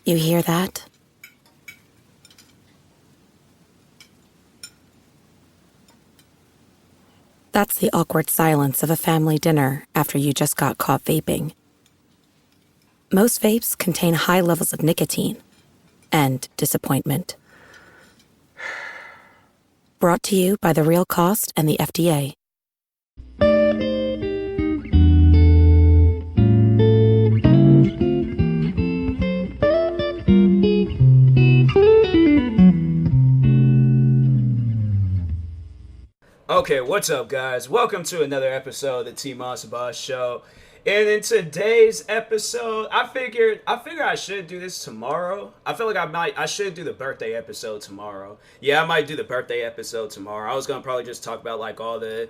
You hear that? That's the awkward silence of a family dinner after you just got caught vaping. Most vapes contain high levels of nicotine and disappointment. Brought to you by The Real Cost and the FDA. Okay, what's up, guys? Welcome to another episode of the TMossBoss show. And in today's episode, I figure I should do this tomorrow. I feel like I should do the birthday episode tomorrow. Yeah, I might do the birthday episode tomorrow. I was gonna probably just talk about like all the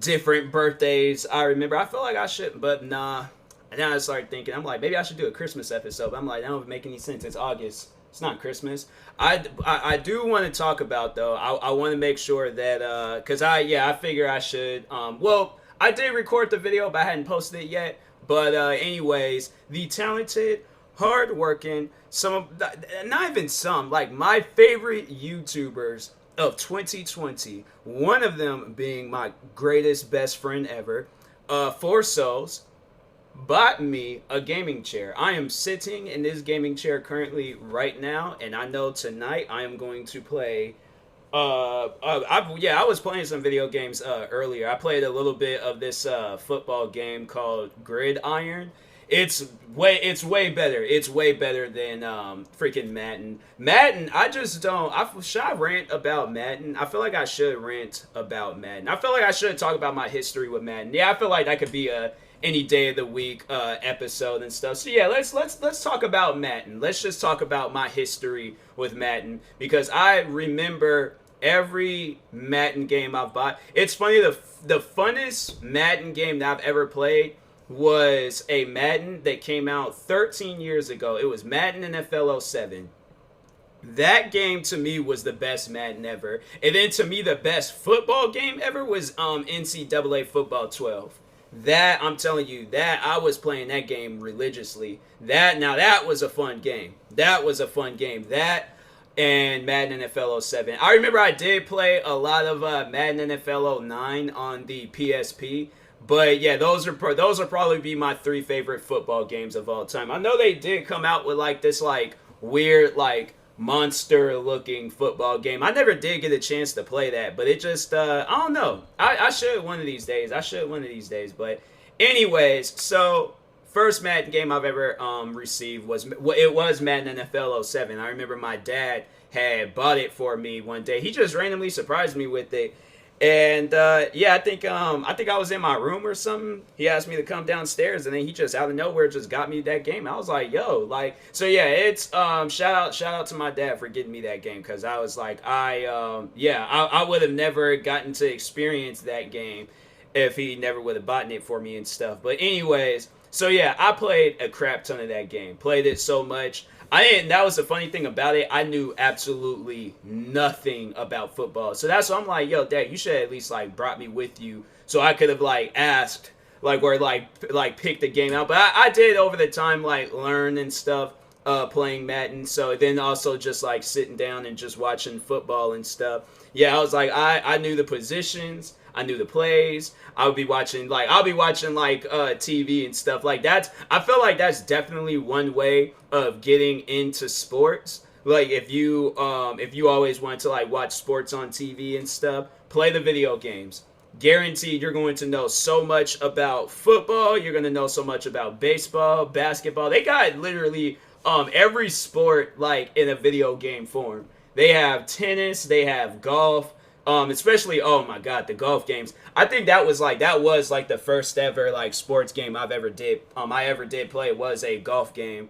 different birthdays I remember. I feel like I should, but nah. And then I started thinking, I'm like, maybe I should do a Christmas episode. But I'm like, that don't make any sense. It's August. It's not Christmas. I do want to talk about, though. I want to make sure that because I figure I should. Well, I did record the video, but I hadn't posted it yet. But anyways, the talented, hardworking, not even some, like my favorite YouTubers of 2020. One of them being my greatest best friend ever, Four Souls, bought me a gaming chair. I am sitting in this gaming chair currently right now, and I know tonight I am going to play. I was playing some video games earlier. I played a little bit of this football game called Gridiron. It's way better. It's way better than freaking Madden. Madden, I just don't. Should I rant about Madden? I feel like I should rant about Madden. I feel like I should talk about my history with Madden. Yeah, I feel like that could be a any day of the week episode and stuff. So yeah, let's talk about Madden. Let's just talk about my history with Madden, because I remember every Madden game I've bought. It's funny, the funnest Madden game that I've ever played was a Madden that came out 13 years ago. It was Madden NFL 07. That game to me was the best Madden ever. And then to me the best football game ever was NCAA Football 12. That, I'm telling you, that I was playing that game religiously. That was a fun game. That was a fun game. That and Madden NFL 07. I remember I did play a lot of Madden NFL 09 on the PSP. But yeah, those are probably be my three favorite football games of all time. I know they did come out with like this like weird like monster looking football game. I never did get a chance to play that, but it just I don't know. I should one of these days. But anyways, so first Madden game I've ever received was Madden NFL 07. I remember my dad had bought it for me one day. He just randomly surprised me with it. And I think I was in my room or something. He asked me to come downstairs, and then he just out of nowhere just got me that game. I was like, yo, like, so yeah, it's shout out to my dad for getting me that game, because I was like, I would have never gotten to experience that game if he never would have bought it for me and stuff. But anyways, so yeah, I played a crap ton of that game. Played it so much. That was the funny thing about it. I knew absolutely nothing about football. So that's why I'm like, yo, Dad, you should at least like brought me with you so I could have like asked like or like picked the game out. But I did over the time like learn and stuff playing Madden. So then also just like sitting down and just watching football and stuff. Yeah, I was like, I knew the positions. I knew the plays. I'll be watching like TV and stuff like that. I feel like that's definitely one way of getting into sports. Like if you always want to like watch sports on TV and stuff, play the video games. Guaranteed you're going to know so much about football. You're going to know so much about baseball, basketball. They got literally every sport like in a video game form. They have tennis, they have golf. Especially, oh my god, the golf games. I think that was like the first ever like sports game I ever did play was a golf game.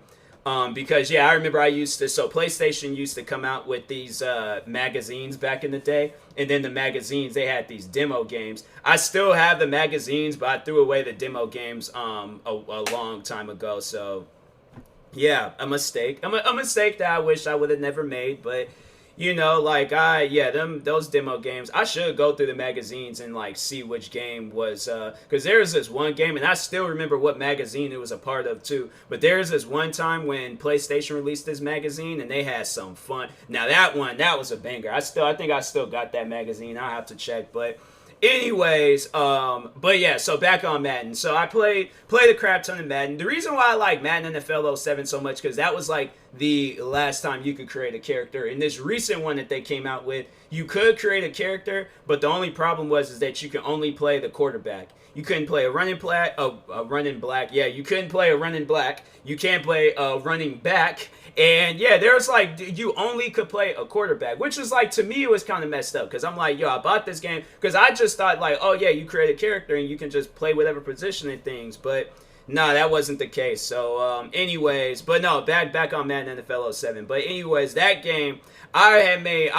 Because yeah, I remember PlayStation used to come out with these magazines back in the day, and then the magazines they had these demo games. I still have the magazines, but I threw away the demo games a long time ago. So yeah, a mistake that I wish I would have never made, but You know, like those demo games. I should go through the magazines and like see which game was, because there's this one game, and I still remember what magazine it was a part of too. But there's this one time when PlayStation released this magazine, and they had some fun. Now that was a banger. I think I still got that magazine. I'll have to check, but. Anyways, but yeah, so back on Madden. So I played a crap ton of Madden. The reason why I like Madden NFL 07 so much, because that was like the last time you could create a character. In this recent one that they came out with, you could create a character, but the only problem was is that you could only play the quarterback. You couldn't play a running black. A running black. Yeah, you couldn't play a running black. You can't play a running back. And yeah, there's like, you only could play a quarterback, which was like, to me, it was kind of messed up. Because I'm like, yo, I bought this game because I just thought like, oh yeah, you create a character and you can just play whatever position and things. But nah, that wasn't the case. So anyways, but no, back on Madden NFL 07. But anyways, that game, I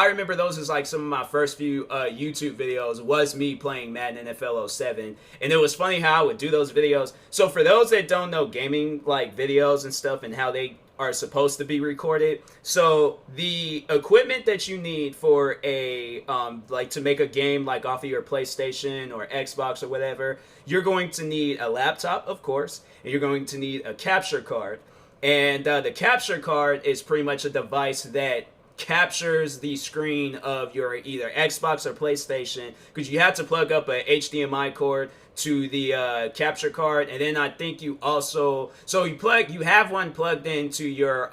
remember those as like some of my first few YouTube videos was me playing Madden NFL 07. And it was funny how I would do those videos. So for those that don't know gaming like videos and stuff and how they are supposed to be recorded. So the equipment that you need for a like to make a game like off of your PlayStation or Xbox or whatever, you're going to need a laptop, of course, and you're going to need a capture card. And the capture card is pretty much a device that captures the screen of your either Xbox or PlayStation, because you have to plug up a HDMI cord to the capture card, and then I think you also you have one plugged into your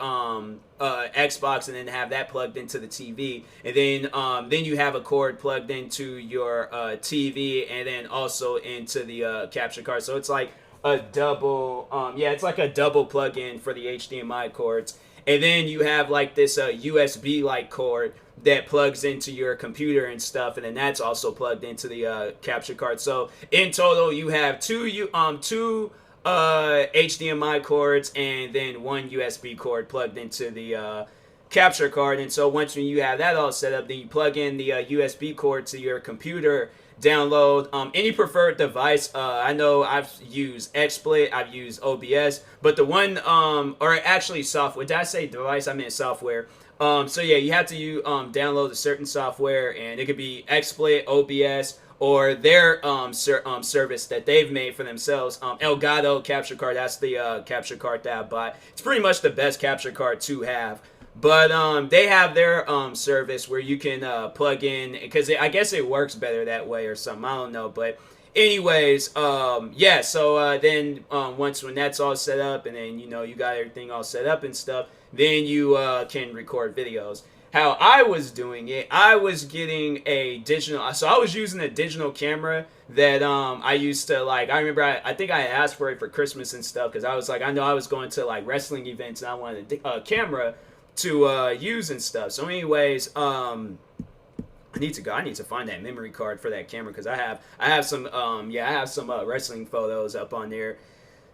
Xbox, and then have that plugged into the TV, and then you have a cord plugged into your TV, and then also into the capture card. So it's like a double it's like a double plug-in for the HDMI cords. And then you have like this USB like cord that plugs into your computer and stuff, and then that's also plugged into the capture card. So in total, you have two HDMI cords and then one USB cord plugged into the capture card. And so once you have that all set up, then you plug in the USB cord to your computer. Download any preferred device. I know I've used XSplit, I've used OBS, but the one or actually software. Did I say device? I meant software. So yeah, you have to download a certain software, and it could be XSplit, OBS, or their service that they've made for themselves. Elgato capture card. That's the capture card that I bought. It's pretty much the best capture card to have. But they have their service where you can plug in, because I guess it works better that way or something. I don't know. But anyways, yeah. So then once when that's all set up, and then you got everything all set up and stuff, then you can record videos. How I was doing it, I was getting a digital. So I was using a digital camera that I used to like. I remember I think I asked for it for Christmas and stuff, because I was like, I know I was going to like wrestling events and I wanted a camera to use and stuff. So anyways, I need to find that memory card for that camera, because I have some wrestling photos up on there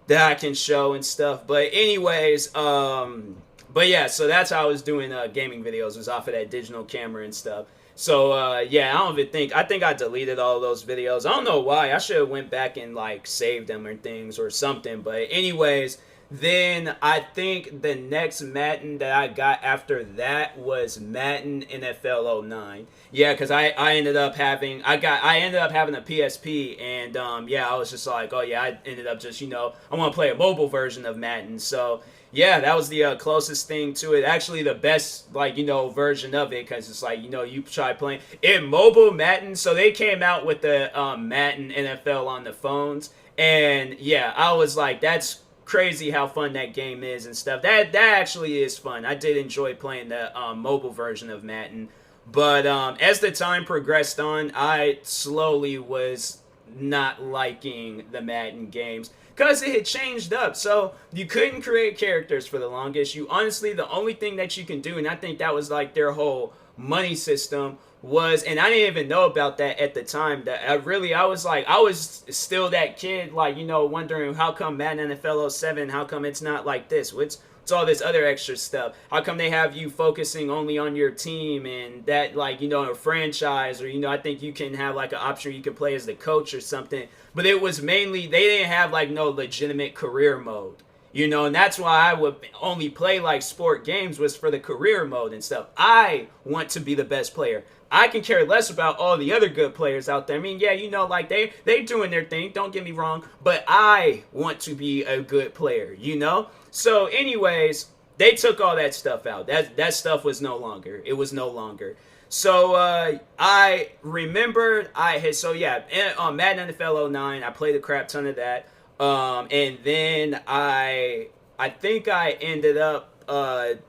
that I can show and stuff. But anyways, but yeah, so that's how I was doing gaming videos, was off of that digital camera and stuff. So yeah, I think I deleted all those videos. I don't know why. I should have went back and like saved them or things or something. But anyways, then I think the next Madden that I got after that was Madden NFL 09. Yeah, because I ended up having a PSP, and yeah, I was just like, oh yeah, I ended up just I want to play a mobile version of Madden. So yeah, that was the closest thing to it. Actually, the best version of it, because it's like you try playing in mobile Madden. So they came out with the Madden NFL on the phones, and yeah, I was like, that's crazy how fun that game is and stuff. That actually is fun. I did enjoy playing the mobile version of Madden, but as the time progressed on, I slowly was not liking the Madden games, because it had changed up. So you couldn't create characters for the longest. Honestly, the only thing that you can do, and I think that was like their whole money system, was, and I didn't even know about that at the time, that I was still that kid, wondering how come Madden NFL 07, how come it's not like this? What's all this other extra stuff? How come they have you focusing only on your team and that, a franchise, or, I think you can have like an option where you can play as the coach or something. But it was mainly, they didn't have no legitimate career mode. You know, and that's why I would only play like sport games was for the career mode and stuff. I want to be the best player. I can care less about all the other good players out there. I mean, yeah, you know, like they doing their thing. Don't get me wrong, but I want to be a good player. You know. So, anyways, they took all that stuff out. That stuff was no longer. It was no longer. So I remembered I had on Madden NFL 09, I played a crap ton of that. And then I think I ended up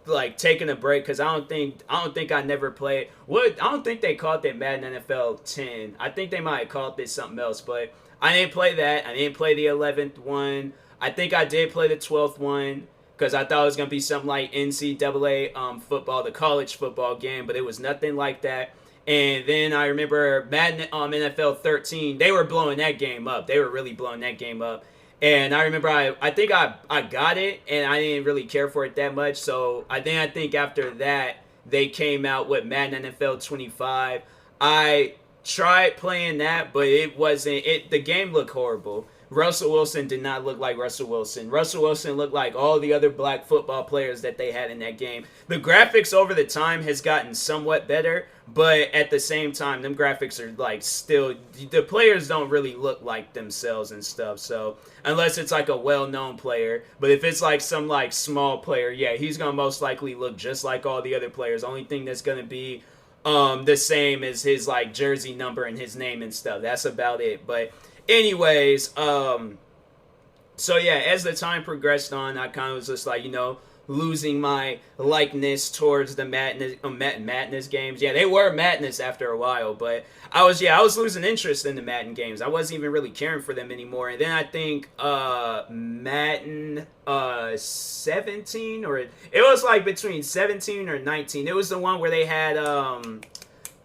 like taking a break because I don't think I never played I don't think they called it Madden NFL 10. I think they might have called it something else, but I didn't play that. I didn't play the 11th one. I think I did play the 12th one because I thought it was gonna be something like NCAA football, the college football game, but it was nothing like that. And then I remember Madden NFL 13, they were blowing that game up. They were really blowing that game up. And I remember I think I got it, and I didn't really care for it that much. So I think after that, they came out with Madden NFL 25. I tried playing that, but it wasn't, the game looked horrible. Russell Wilson did not look like Russell Wilson. Russell Wilson looked like all the other black football players that they had in that game. The graphics over the time has gotten somewhat better, but at the same time, them graphics are like still, the players don't really look like themselves and stuff. So unless it's like a well-known player, but if it's like some like small player, yeah, he's gonna most likely look just like all the other players. Only thing that's gonna be the same is his like jersey number and his name and stuff. That's about it. But anyways, so yeah, as the time progressed on, I kind of was just like, you know, losing my likeness towards the Madness games. Yeah, they were Madness after a while, but I was losing interest in the Madden games. I wasn't even really caring for them anymore. And then I think Madden 17, or it was like between 17 or 19. It was the one where they had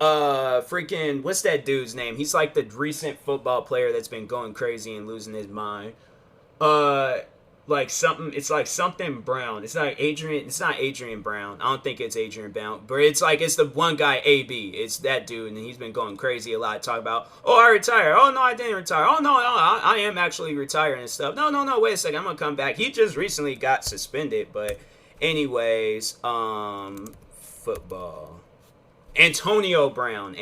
freaking, what's that dude's name? He's like the recent football player that's been going crazy and losing his mind. It's like something Brown. It's not Adrian Brown. I don't think it's Adrian Brown, but it's the one guy, AB. It's that dude, and he's been going crazy a lot, talking about, oh, I retired. Oh, no, I didn't retire. Oh, no, I am actually retiring and stuff. No, wait a second, I'm gonna come back. He just recently got suspended, but anyways, football. Antonio Brown.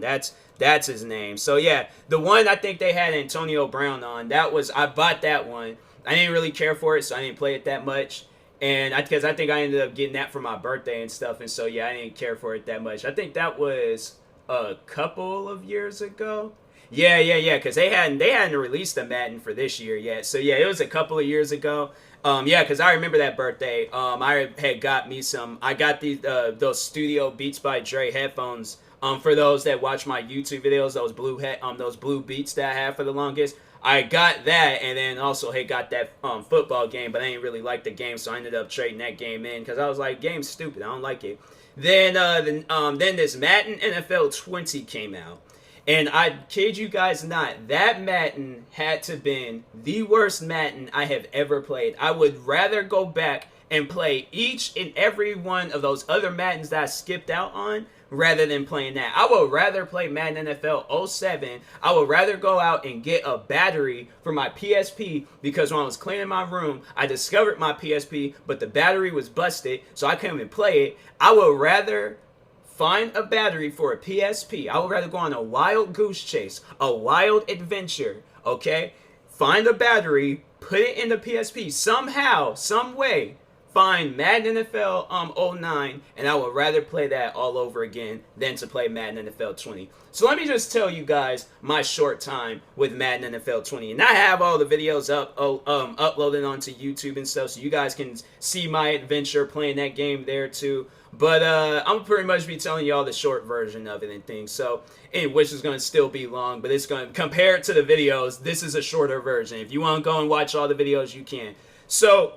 That's his name. So yeah, the one I think they had Antonio Brown on, I bought that one. I didn't really care for it, so I didn't play it that much. And because I think I ended up getting that for my birthday and stuff, and so yeah, I didn't care for it that much. I think that was a couple of years ago. Yeah, because they hadn't released the Madden for this year yet. So yeah, it was a couple of years ago. Yeah, because I remember that birthday. I had got me I got those Studio Beats by Dre headphones. For those that watch my YouTube videos, those blue Beats that I had for the longest. I got that, and then also got that football game, but I didn't really like the game, so I ended up trading that game in because I was like, game's stupid, I don't like it. Then this Madden NFL 20 came out. And I kid you guys not, that Madden had to been the worst Madden I have ever played. I would rather go back and play each and every one of those other Maddens that I skipped out on rather than playing that. I would rather play Madden NFL 07. I would rather go out and get a battery for my PSP because when I was cleaning my room, I discovered my PSP, but the battery was busted, so I couldn't even play it. I would rather find a battery for a PSP. I would rather go on a wild goose chase, a wild adventure, okay? Find a battery, put it in the PSP somehow, some way. Find Madden NFL 09, and I would rather play that all over again than to play Madden NFL 20. So let me just tell you guys my short time with Madden NFL 20. And I have all the videos uploaded onto YouTube and stuff, so you guys can see my adventure playing that game there too. But I'm pretty much be telling y'all the short version of it and things. So, which is going to still be long, but it's going to, compared to the videos, this is a shorter version. If you want to go and watch all the videos, you can. So,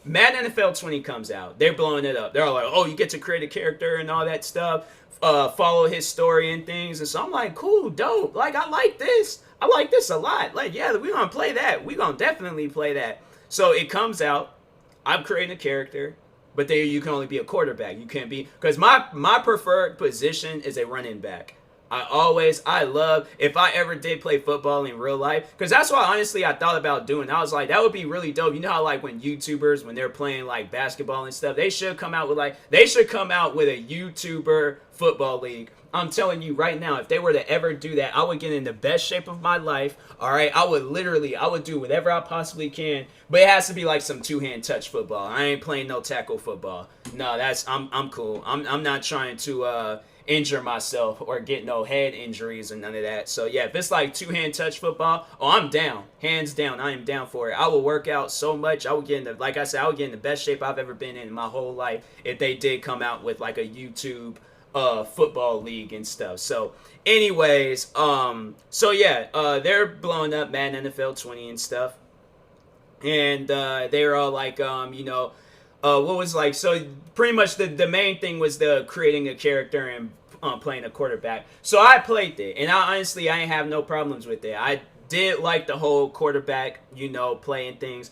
Madden NFL 20 comes out. They're blowing it up. They're all like, oh, you get to create a character and all that stuff. Follow his story and things. And so I'm like, cool, dope. Like, I like this. I like this a lot. Like, yeah, we're going to play that. We're going to definitely play that. So it comes out. I'm creating a character. But there you can only be a quarterback. You can't be... Because my preferred position is a running back. I love, if I ever did play football in real life, because that's what honestly I thought about doing. I was like, that would be really dope. You know how like when YouTubers, when they're playing like basketball and stuff, they should come out with a YouTuber football league. I'm telling you right now, if they were to ever do that, I would get in the best shape of my life. All right, I would do whatever I possibly can, but it has to be like some two-hand touch football. I ain't playing no tackle football. No, I'm cool. I'm not trying to injure myself or get no head injuries or none of that. So yeah, if it's like two-hand touch football, oh, I'm down, hands down. I am down for it. I will work out so much. I would get in the, like I said, I would get in the best shape I've ever been in my whole life if they did come out with like a YouTube football league and stuff. So anyways, they're blowing up Madden NFL 20 and stuff, and they were all like, what was like, so pretty much the main thing was the creating a character and playing a quarterback. So I played it, and I ain't have no problems with it. I did like the whole quarterback, playing things,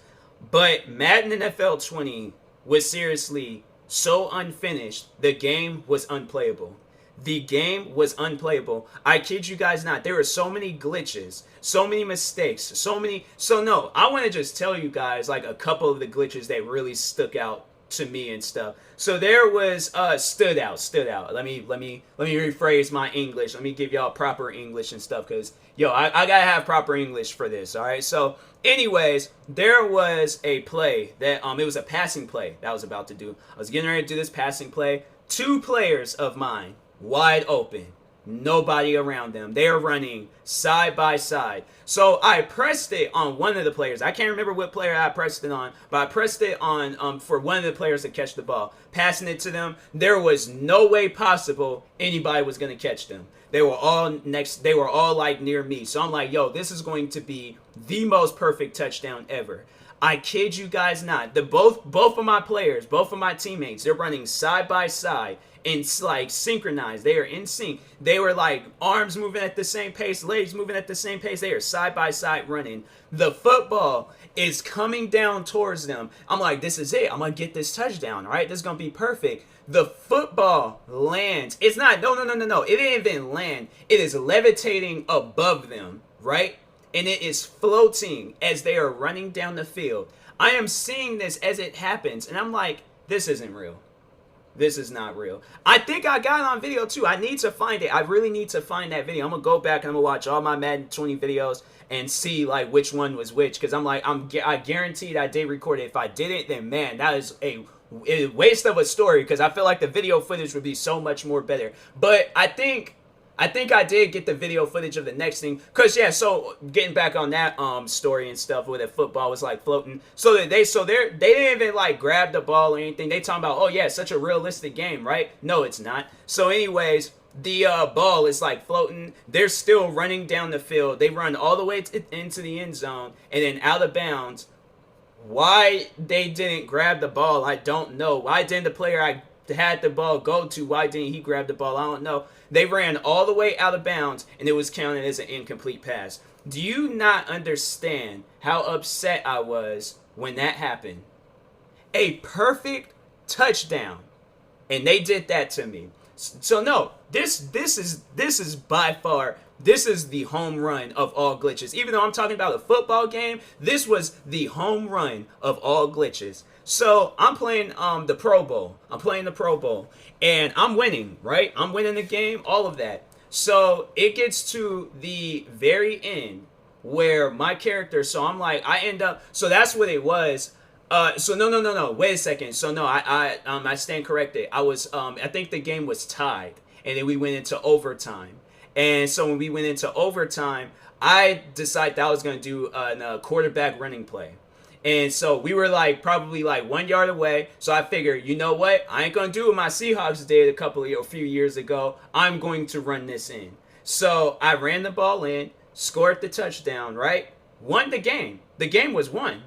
but Madden NFL 20 was seriously so unfinished. The game was unplayable. The game was unplayable. I kid you guys not. There were so many glitches, so many mistakes, so no, I want to just tell you guys like a couple of the glitches that really stuck out to me and stuff. So there was stood out. Let me rephrase my English. Let me give y'all proper English and stuff, because I gotta have proper English for this. All right. So anyways, there was a play that it was a passing play that I was about to do. I was getting ready to do this passing play. Two players of mine wide open. Nobody around them. They're running side by side. So I pressed it on one of the players. I can't remember what player I pressed it on, but I pressed it on for one of the players to catch the ball. Passing it to them, there was no way possible anybody was going to catch them. They were all like near me. So I'm like, this is going to be the most perfect touchdown ever. I kid you guys not. Both of my players, both of my teammates, they're running side by side. It's like synchronized. They are in sync. They were like arms moving at the same pace, legs moving at the same pace. They are side by side running. The football is coming down towards them. I'm like, this is it. I'm going to get this touchdown, right? This is going to be perfect. The football lands. It's not, no. It didn't even land. It is levitating above them, right? And it is floating as they are running down the field. I am seeing this as it happens, and I'm like, this isn't real. This is not real. I think I got it on video too. I need to find it. I really need to find that video. I'm going to go back and I'm going to watch all my Madden 20 videos and see like which one was which. Because I guaranteed I did record it. If I didn't, then man, that is a waste of a story. Because I feel like the video footage would be so much more better. But I think I did get the video footage of the next thing. Because, so getting back on that story and stuff where the football was, like, floating. So they didn't even, like, grab the ball or anything. They talking about, it's such a realistic game, right? No, it's not. So, anyways, the ball is, like, floating. They're still running down the field. They run all the way into the end zone and then out of bounds. Why they didn't grab the ball, I don't know. Why didn't the player I had the ball go to, why didn't he grab the ball? I don't know. They ran all the way out of bounds, and it was counted as an incomplete pass. Do you not understand how upset I was when that happened? A perfect touchdown, and they did that to me. So no, this is by far, this is the home run of all glitches. Even though I'm talking about a football game, this was the home run of all glitches. So I'm playing the Pro Bowl. And I'm winning, right? I'm winning the game, all of that. So it gets to the very end where my character, so I'm like, I end up, so that's what it was. So no, wait a second. So no, I stand corrected. I think the game was tied, and then we went into overtime. And so when we went into overtime, I decided that I was going to do a quarterback running play. And so we were like probably like 1 yard away. So I figured, you know what? I ain't going to do what my Seahawks did a few years ago. I'm going to run this in. So I ran the ball in, scored the touchdown, right? Won the game. The game was won.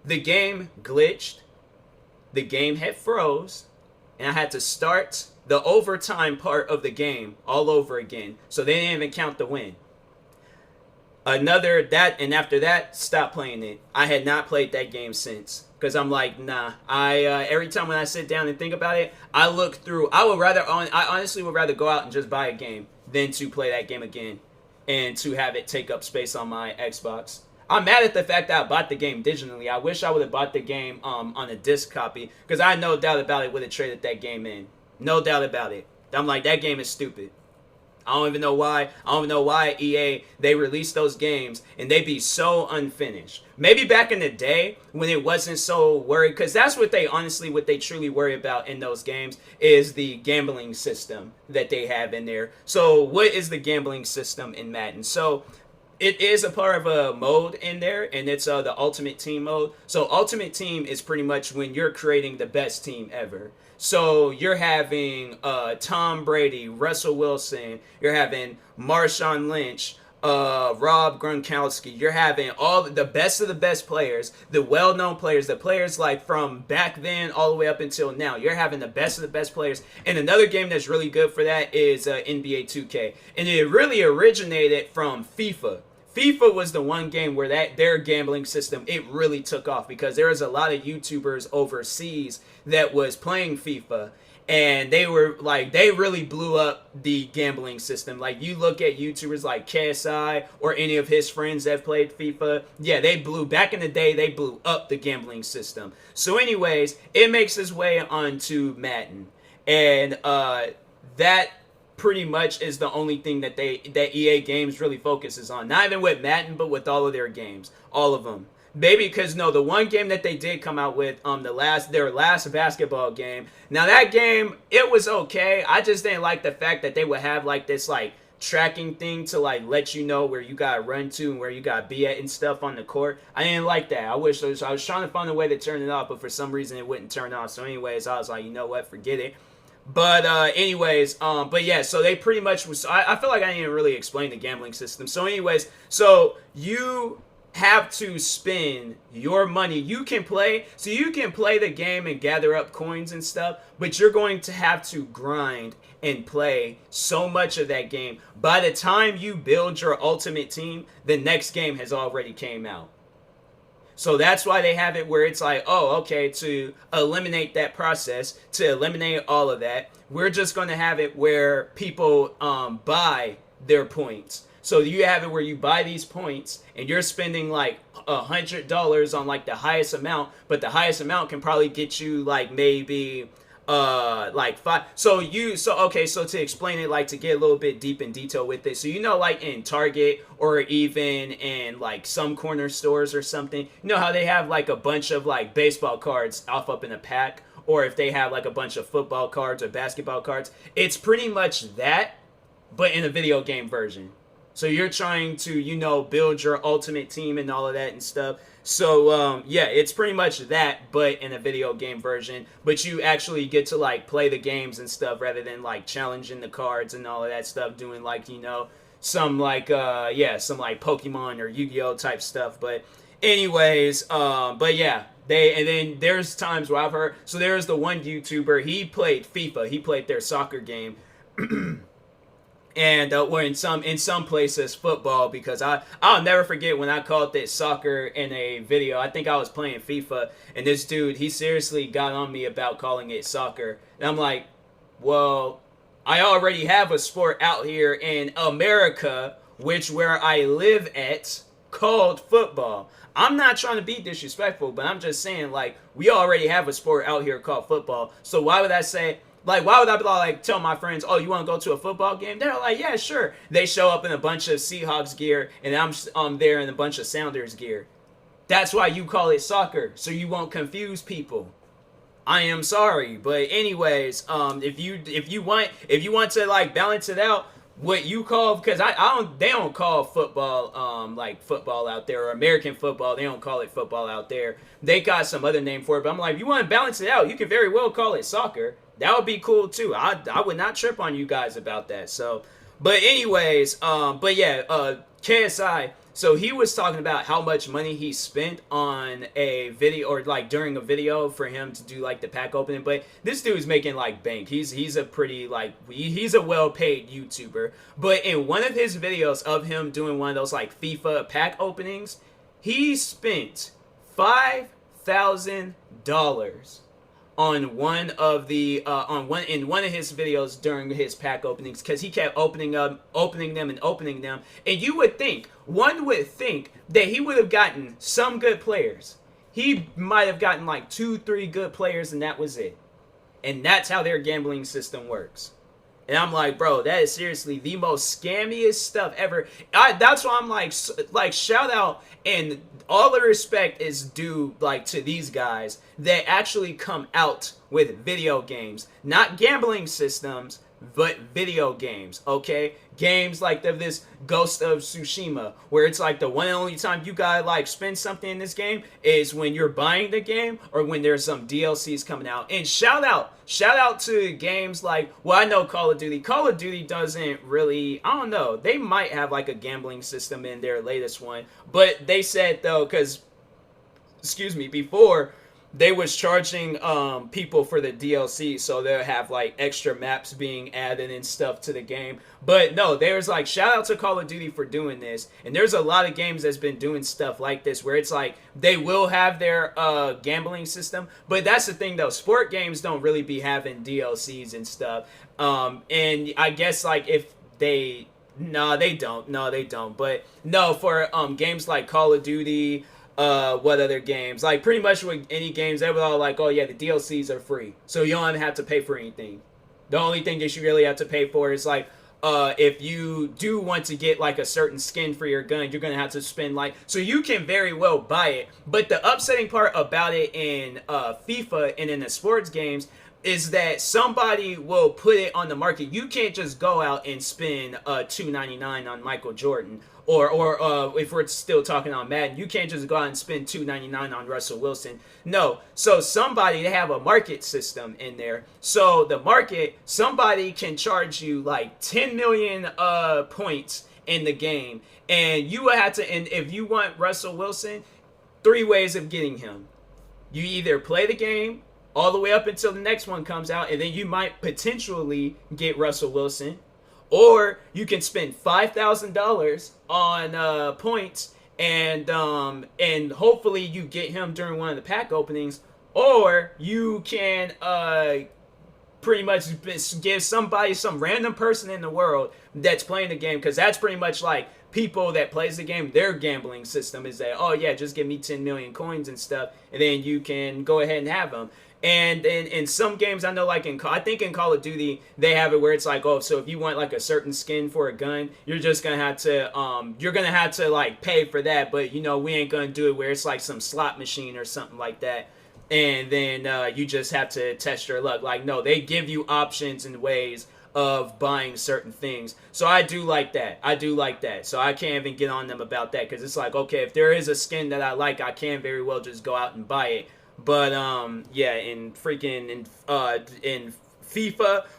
The game glitched. The game had froze. And I had to start the overtime part of the game all over again. So they didn't even count the win. And after that, stopped playing it. I had not played that game since, because I'm like, nah. Every time when I sit down and think about it, I honestly would rather go out and just buy a game than to play that game again and to have it take up space on my Xbox. I'm mad at the fact that I bought the game digitally. I wish I would have bought the game on a disc copy, because I no doubt about it would have traded that game in. No doubt about it. I'm like, that game is stupid. I don't even know why. I don't even know why EA, they released those games and they be so unfinished. Maybe back in the day when it wasn't so worried, because that's what they honestly, what they truly worry about in those games is the gambling system that they have in there. So what is the gambling system in Madden? So it is a part of a mode in there, and it's the Ultimate Team mode. So Ultimate Team is pretty much when you're creating the best team ever. So you're having Tom Brady, Russell Wilson, you're having Marshawn Lynch, Rob Gronkowski. You're having all the best of the best players, the well-known players, the players like from back then all the way up until now. You're having the best of the best players. And another game that's really good for that is NBA 2K. And it really originated from FIFA. FIFA was the one game where their gambling system, it really took off, because there was a lot of YouTubers overseas that was playing FIFA, and they were like, they really blew up the gambling system. Like, you look at YouTubers like KSI or any of his friends that played FIFA, yeah, back in the day, they blew up the gambling system. So anyways, it makes its way onto Madden, and that pretty much is the only thing that EA Games really focuses on. Not even with Madden, but with all of their games, all of them. Maybe because no, the one game that they did come out with, their last basketball game. Now that game, it was okay. I just didn't like the fact that they would have like this like tracking thing to like let you know where you gotta run to and where you gotta be at and stuff on the court. I didn't like that. I was trying to find a way to turn it off, but for some reason it wouldn't turn off. So anyways, I was like, you know what, forget it. But anyways, but yeah, so they pretty much was, I feel like I didn't really explain the gambling system. So anyways, so you have to spend your money. You can play the game and gather up coins and stuff, but you're going to have to grind and play so much of that game. By the time you build your ultimate team, the next game has already came out. So that's why they have it where it's like, oh, okay, to eliminate that process, to eliminate all of that, we're just going to have it where people buy their points. So you have it where you buy these points and you're spending like $100 on like the highest amount, but the highest amount can probably get you like maybe like five. So to explain it, like to get a little bit deep in detail with it, so you know, like in Target or even in like some corner stores or something, you know how they have like a bunch of like baseball cards off up in a pack, or if they have like a bunch of football cards or basketball cards, it's pretty much that, but in a video game version. So you're trying to, you know, build your ultimate team and all of that and stuff. So, yeah, it's pretty much that, but in a video game version. But you actually get to, like, play the games and stuff rather than, like, challenging the cards and all of that stuff. Doing, like, you know, some, like, some, like, Pokemon or Yu-Gi-Oh! Type stuff. But anyways, but yeah. And then there's times where I've heard, so there's the one YouTuber, he played FIFA. He played their soccer game. And or in some places football, because I'll never forget when I called it soccer in a video. I think I was playing FIFA, and this dude, he seriously got on me about calling it soccer, and I'm like, well, I already have a sport out here in America, where I live at, called football. I'm not trying to be disrespectful, but I'm just saying, like, we already have a sport out here called football. So why would I say, like, why would I be like, tell my friends, oh, you want to go to a football game? They're like, yeah, sure. They show up in a bunch of Seahawks gear, and I'm there in a bunch of Sounders gear. That's why you call it soccer, so you won't confuse people. I am sorry, but anyways, if you want to like balance it out, what you call, because they don't call football like football out there, or American football, they don't call it football out there. They got some other name for it, but I'm like, if you want to balance it out, you can very well call it soccer. That would be cool too. I would not trip on you guys about that. So, but anyways, but yeah, KSI. So he was talking about how much money he spent on a video, or like during a video for him to do like the pack opening. But this dude's making like bank. He's a pretty like he's a well-paid YouTuber. But in one of his videos of him doing one of those like FIFA pack openings, he spent $5,000 on one of the in one of his videos during his pack openings, because he kept opening them, and one would think that he would have gotten some good players. He might have gotten like 2-3 good players, and that was it. And that's how their gambling system works. And I'm like, bro, that is seriously the most scammiest stuff ever. That's why I'm like, shout out, and all the respect is due, like, to these guys that actually come out with video games, not gambling systems, but video games. Okay, games like this Ghost of Tsushima, where it's like the one and only time you gotta like spend something in this game is when you're buying the game or when there's some DLCs coming out. And shout out to games like, well, I know Call of Duty doesn't really, I don't know, they might have like a gambling system in their latest one, but they said though, because before they was charging people for the DLC, so they'll have like extra maps being added and stuff to the game. But no, there's like, shout out to Call of Duty for doing this, and there's a lot of games that's been doing stuff like this where it's like they will have their gambling system, but that's the thing though, sport games don't really be having DLCs and stuff. And I guess like if they they don't. But no, for games like Call of Duty, what other games? Like pretty much with any games, they were all like, oh yeah, the DLCs are free, so you don't even have to pay for anything. The only thing that you really have to pay for is like, if you do want to get like a certain skin for your gun, you're gonna have to spend like, so you can very well buy it. But the upsetting part about it in FIFA and in the sports games is that somebody will put it on the market. You can't just go out and spend $2.99 on Michael Jordan, or if we're still talking on Madden, you can't just go out and spend $2.99 on Russell Wilson. No, so they have a market system in there. So the market, somebody can charge you like 10 million points in the game, and you will have to. And if you want Russell Wilson, 3 ways of getting him. You either play the game all the way up until the next one comes out, and then you might potentially get Russell Wilson, or you can spend $5,000 on points, and hopefully you get him during one of the pack openings, or you can pretty much give somebody, some random person in the world that's playing the game, because that's pretty much like people that plays the game, their gambling system is that, oh yeah, just give me 10 million coins and stuff, and then you can go ahead and have them. And in some games, I know, like I think in Call of Duty, they have it where it's like, oh, so if you want like a certain skin for a gun, you're just gonna have to like pay for that. But you know, we ain't gonna do it where it's like some slot machine or something like that, and then you just have to test your luck. Like, no, they give you options and ways of buying certain things. So I do like that. So I can't even get on them about that, because it's like, okay, if there is a skin that I like, I can very well just go out and buy it. But yeah, in FIFA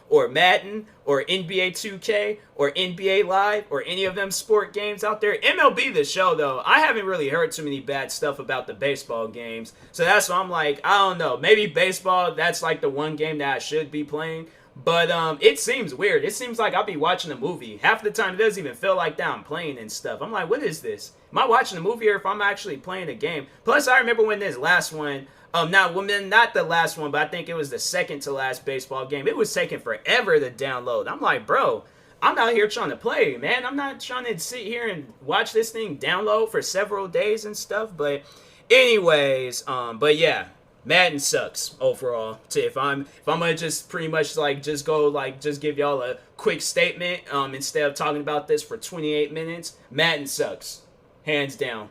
or Madden or NBA 2K or NBA Live or any of them sport games out there, MLB The Show though, I haven't really heard too many bad stuff about the baseball games. So that's why I'm like, I don't know, maybe baseball, that's like the one game that I should be playing. But it seems weird. It seems like I'll be watching a movie. Half the time it doesn't even feel like that I'm playing and stuff. I'm like, what is this? Am I watching a movie or if I'm actually playing a game? Plus, I remember when this last one, not the last one, but I think it was the second to last baseball game. It was taking forever to download. I'm like, bro, I'm out here trying to play, man. I'm not trying to sit here and watch this thing download for several days and stuff. But anyways, but yeah. Madden sucks overall. If I'm gonna just pretty much like just give y'all a quick statement instead of talking about this for 28 minutes, Madden sucks, hands down.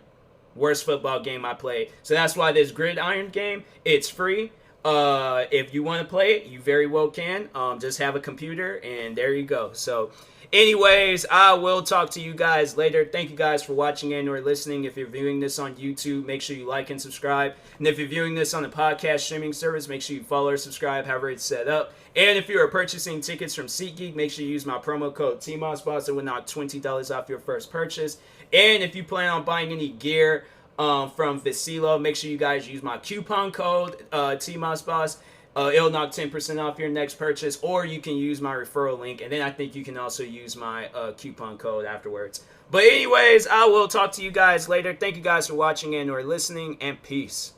Worst football game I played. So that's why this Gridiron game, it's free. If you want to play it, you very well can. Just have a computer and there you go. So anyways, I will talk to you guys later. Thank you guys for watching and or listening. If you're viewing this on YouTube, make sure you like and subscribe. And if you're viewing this on a podcast streaming service, make sure you follow or subscribe, however it's set up. And if you are purchasing tickets from SeatGeek, make sure you use my promo code TMossBoss. It will knock $20 off your first purchase. And if you plan on buying any gear from Vecilo, make sure you guys use my coupon code TMossBoss. It'll knock 10% off your next purchase, or you can use my referral link, and then I think you can also use my coupon code afterwards. But anyways, I will talk to you guys later. Thank you guys for watching and or listening, and peace.